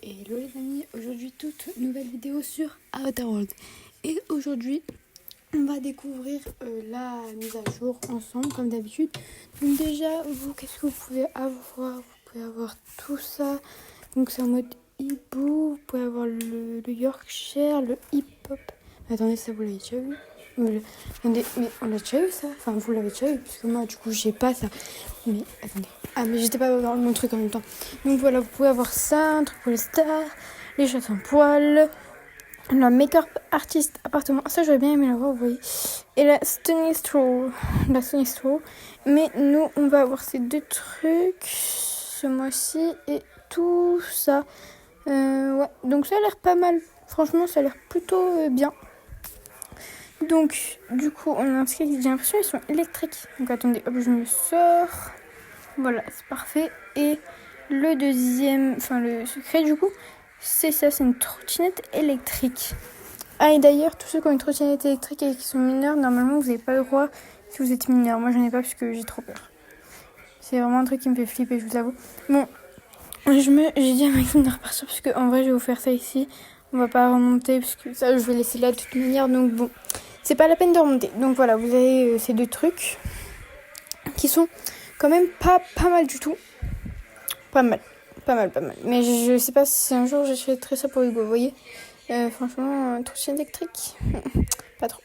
Hello les amis, aujourd'hui toute nouvelle vidéo sur Outer World. Et aujourd'hui on va découvrir la mise à jour ensemble comme d'habitude. Donc déjà vous, qu'est-ce que vous pouvez avoir? Vous pouvez avoir tout ça. Donc c'est en mode hibou, vous pouvez avoir le Yorkshire, le hip-hop. Attendez, ça vous l'avez déjà vu? Attendez, mais on l'a déjà eu ça? Enfin vous l'avez déjà eu, parce que moi du coup j'ai pas ça. Mais attendez. Ah mais j'étais pas dans mon truc en même temps. Donc voilà, vous pouvez avoir ça, un truc pour les stars, les chats en poil, la make-up artist appartement. Ça j'aurais bien aimé l'avoir, vous voyez. Et la Stunning Straw. La Stunning Straw. Mais nous on va avoir ces deux trucs ce mois-ci et tout ça. Ouais, donc ça a l'air pas mal. Franchement ça a l'air plutôt bien. Donc du coup on a un skate, j'ai l'impression qu'ils sont électriques. Donc attendez, hop je me sors. Voilà, c'est parfait. Et le deuxième, enfin le secret du coup, c'est ça, c'est une trottinette électrique. Ah et d'ailleurs, tous ceux qui ont une trottinette électrique et qui sont mineurs, normalement vous n'avez pas le droit si vous êtes mineur. Moi j'en ai pas parce que j'ai trop peur. C'est vraiment un truc qui me fait flipper, je vous avoue. Bon, j'ai dit à Maxime de repartir parce qu'en vrai je vais vous faire ça ici. On va pas remonter parce que ça je vais laisser là de toute manière. Donc bon, c'est pas la peine de remonter. Donc voilà, vous avez ces deux trucs qui sont quand même pas mal du tout. Pas mal. Mais je sais pas si un jour j'achèterai ça pour Hugo, vous voyez. Franchement, trottinette électrique, pas trop.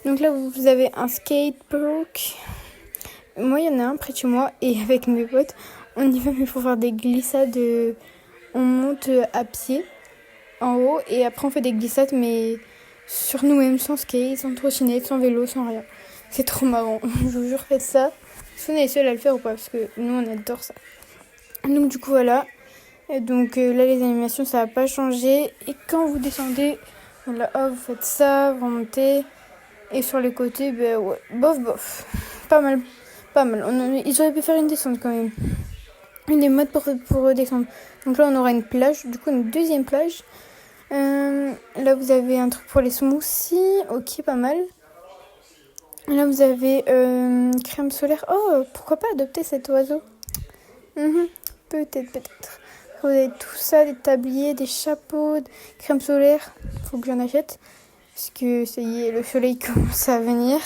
Donc là, vous avez un skatepark. Moi, il y en a un près de chez moi. Et avec mes potes, on y va, mais il faut faire des glissades. On monte à pied en haut. Et après, on fait des glissades, mais sur nous-mêmes, sans skate, sans trottinette, sans vélo, sans rien. C'est trop marrant. Je vous jure, faites ça. Est-ce qu'on est seul à le faire ou pas? Parce que nous, on adore ça. Donc du coup voilà, et donc là les animations ça va pas changer, et quand vous descendez, voilà, hop, vous faites ça, vous remontez, et sur les côtés, ben ouais, bof, pas mal, ils auraient pu faire une descente quand même, une des modes pour descendre. Donc là on aura une plage, du coup une deuxième plage, là vous avez un truc pour les smoothies, ok pas mal. Là vous avez crème solaire, oh pourquoi pas adopter cet oiseau. Peut-être. Vous avez tout ça, des tabliers, des chapeaux, crème solaire. Faut que j'en achète. Parce que ça y est, le soleil commence à venir.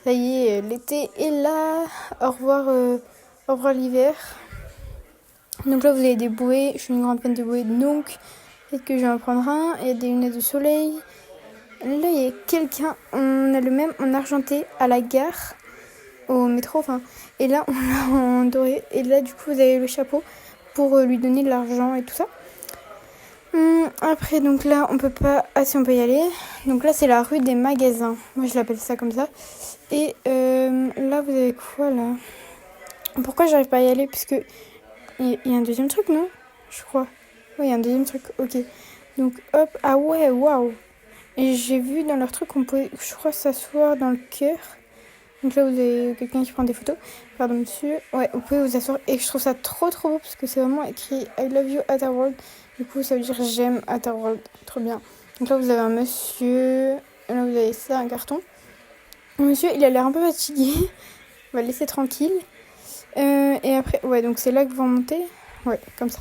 Ça y est, l'été est là. Au revoir l'hiver. Donc là, vous avez des bouées. Je suis une grande fan de bouées, donc peut-être que je vais en prendre un. Il y a des lunettes de soleil. Là, il y a quelqu'un. On a le même en argenté à la gare. Au métro, enfin. Et là, on l'a en doré. Et là, du coup, vous avez le chapeau pour lui donner de l'argent et tout ça. Après, donc là, on peut pas... Ah si, on peut y aller. Donc là, c'est la rue des magasins. Moi, je l'appelle ça comme ça. Et là, vous avez quoi, là? Pourquoi j'arrive pas à y aller? Parce que il y a un deuxième truc, non? Je crois. Oui, il y a un deuxième truc. Ok. Donc, hop. Ah ouais, waouh. Et j'ai vu dans leur truc qu'on pouvait, je crois, s'asseoir dans le cœur. Donc là, vous avez quelqu'un qui prend des photos. Pardon, monsieur. Ouais, vous pouvez vous asseoir. Et je trouve ça trop beau parce que c'est vraiment écrit I love you Outer World. Du coup, ça veut dire j'aime Outer World. Trop bien. Donc là, vous avez un monsieur. Et là, vous avez ça, un carton. Le monsieur, il a l'air un peu fatigué. On va le laisser tranquille. Et après, ouais, donc c'est là que vous remontez. Ouais, comme ça.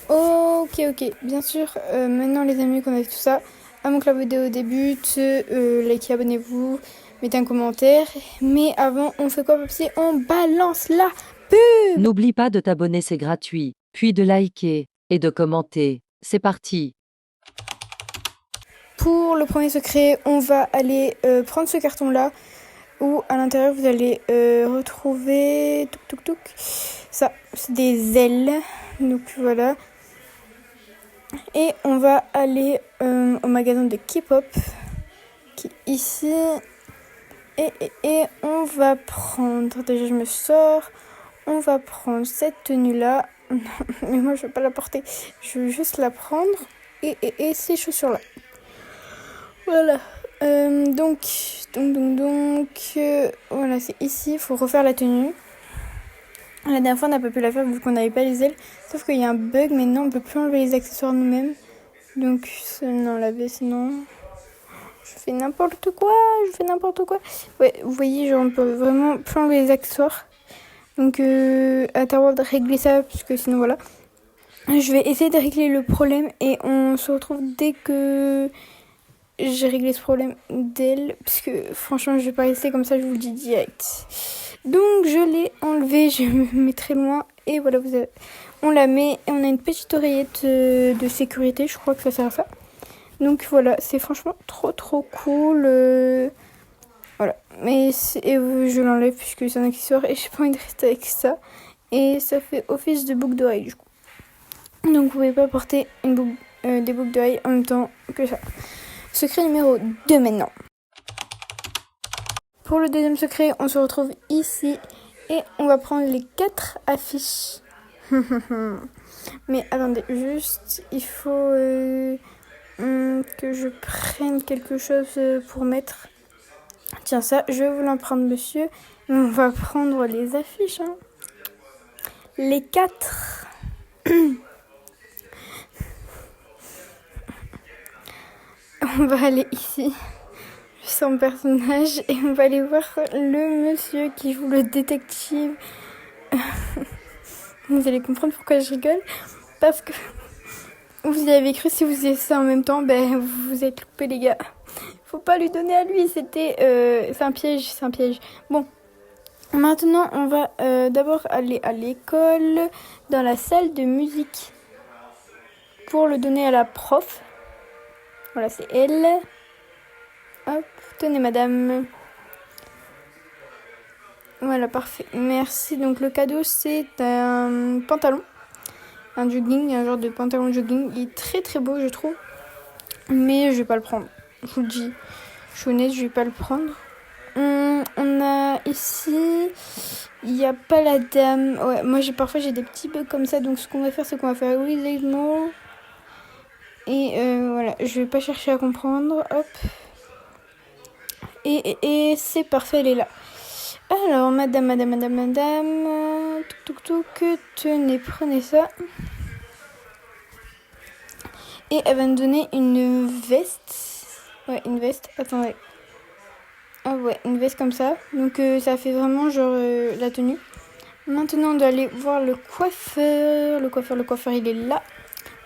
Ok. Bien sûr, maintenant, les amis, qu'on a fait tout ça. Avant que la vidéo débute, likez, abonnez-vous. Mettez un commentaire. Mais avant, on fait quoi, Papsi? On balance la pub! N'oublie pas de t'abonner, c'est gratuit. Puis de liker et de commenter. C'est parti. Pour le premier secret, on va aller prendre ce carton-là. Où à l'intérieur, vous allez retrouver... Ça, c'est des ailes. Donc voilà. Et on va aller au magasin de K-pop. Qui est ici... Et on va prendre, déjà je me sors, on va prendre cette tenue-là, mais moi je vais pas la porter, je veux juste la prendre et ces chaussures-là. Voilà, donc voilà, c'est ici, il faut refaire la tenue. La dernière fois on n'a pas pu la faire vu qu'on n'avait pas les ailes, sauf qu'il y a un bug, mais non, on peut plus enlever les accessoires nous-mêmes. Donc non, la baisse, non. Je fais n'importe quoi. Ouais, vous voyez, genre, on peut vraiment plus enlever les accessoires. Donc, Outer World, régler ça, parce que sinon, voilà. Je vais essayer de régler le problème et on se retrouve dès que j'ai réglé ce problème d'elle. Parce que franchement, je vais pas rester comme ça, je vous le dis direct. Donc je l'ai enlevée, je me mets très loin. Et voilà, on la met et on a une petite oreillette de sécurité, je crois que ça sert à ça. Donc voilà, c'est franchement trop cool. Voilà, mais je l'enlève puisque c'est un accessoire et j'ai pas envie de rester avec ça. Et ça fait office de boucle d'oreille du coup. Donc vous pouvez pas porter des boucles d'oreilles en même temps que ça. Secret numéro 2 maintenant. Pour le deuxième secret, on se retrouve ici et on va prendre les 4 affiches. Mais attendez, juste, il faut que je prenne quelque chose pour mettre. Tiens, ça, je vais vous l'en prendre, monsieur. On va prendre les affiches. Hein. Les 4. On va aller ici, son personnage, et on va aller voir le monsieur qui joue le détective. Vous allez comprendre pourquoi je rigole. Parce que vous y avez cru, si vous faisiez ça en même temps, ben vous vous êtes loupé les gars. Faut pas lui donner à lui, c'est un piège, Bon, maintenant on va d'abord aller à l'école, dans la salle de musique, pour le donner à la prof. Voilà, c'est elle. Hop, tenez madame. Voilà, parfait. Merci. Donc le cadeau, c'est un pantalon. Un jogging, un genre de pantalon jogging. Il est très beau, je trouve. Mais je vais pas le prendre. Je vous le dis. Je suis honnête, je vais pas le prendre. On a ici... Il n'y a pas la dame. Ouais, moi parfois j'ai des petits bugs comme ça. Donc ce qu'on va faire, c'est qu'on va faire Release More. Et voilà, je vais pas chercher à comprendre. Hop. Et c'est parfait, elle est là. Alors, madame. Tenez, prenez ça. Et elle va me donner une veste. Ouais, une veste. Attendez. Ah ouais, une veste comme ça. Donc ça fait vraiment genre la tenue. Maintenant, on doit aller voir le coiffeur. Le coiffeur, il est là.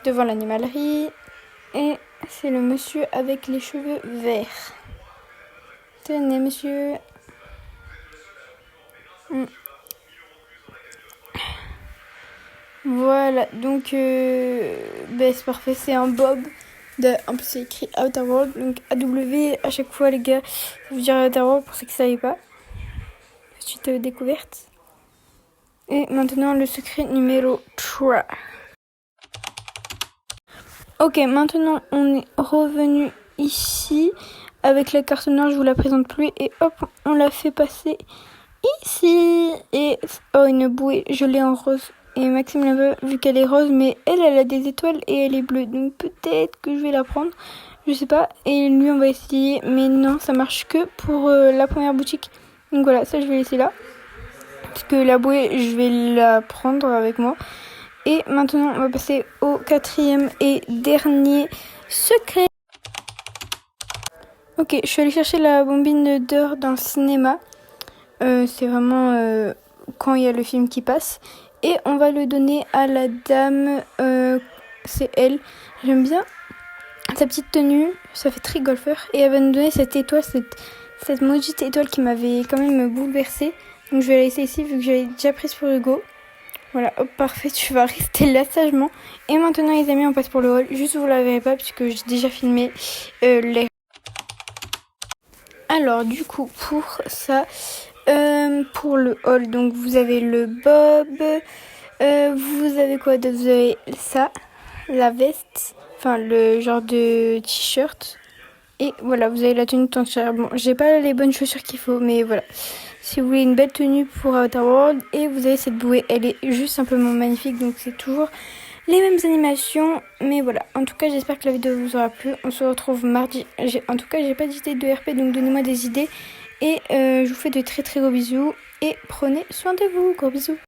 Devant l'animalerie. Et c'est le monsieur avec les cheveux verts. Tenez, monsieur. Voilà, donc c'est parfait, c'est un bob. En plus, c'est écrit Outer World, donc AW à chaque fois, les gars. Ça veut dire Outer World pour ceux qui ne savaient pas. Petite découverte. Et maintenant, le secret numéro 3. Ok, maintenant, on est revenu ici. Avec la carte noire, je vous la présente plus. Et hop, on la fait passer ici. Et une bouée, je l'ai en rose. Et Maxime la veut vu qu'elle est rose, mais elle a des étoiles et elle est bleue. Donc peut-être que je vais la prendre, je sais pas. Et lui, on va essayer, mais non, ça marche que pour la première boutique. Donc voilà, ça je vais laisser là. Parce que la bouée, je vais la prendre avec moi. Et maintenant, on va passer au 4e et dernier secret. Ok, je suis allée chercher la bombine d'heure dans le cinéma. C'est vraiment quand il y a le film qui passe. Et on va le donner à la dame. C'est elle. J'aime bien sa petite tenue. Ça fait très golfeur. Et elle va nous donner cette étoile, cette maudite étoile qui m'avait quand même bouleversée. Donc je vais la laisser ici vu que j'avais déjà prise pour Hugo. Voilà, hop, parfait, tu vas rester là sagement. Et maintenant les amis, on passe pour le haul. Juste vous la verrez pas puisque j'ai déjà filmé les... Alors du coup, pour ça... pour le haul, donc vous avez le bob, vous avez quoi d'autre? Vous avez ça, la veste, enfin le genre de t-shirt, et voilà, vous avez la tenue de tank-shirt. Bon, j'ai pas les bonnes chaussures qu'il faut, mais voilà. Si vous voulez une belle tenue pour Outer World, et vous avez cette bouée, elle est juste simplement magnifique, donc c'est toujours les mêmes animations, mais voilà. En tout cas, j'espère que la vidéo vous aura plu. On se retrouve mardi. En tout cas, j'ai pas d'idée de RP, donc donnez-moi des idées. Et je vous fais de très gros bisous. Et prenez soin de vous. Gros bisous.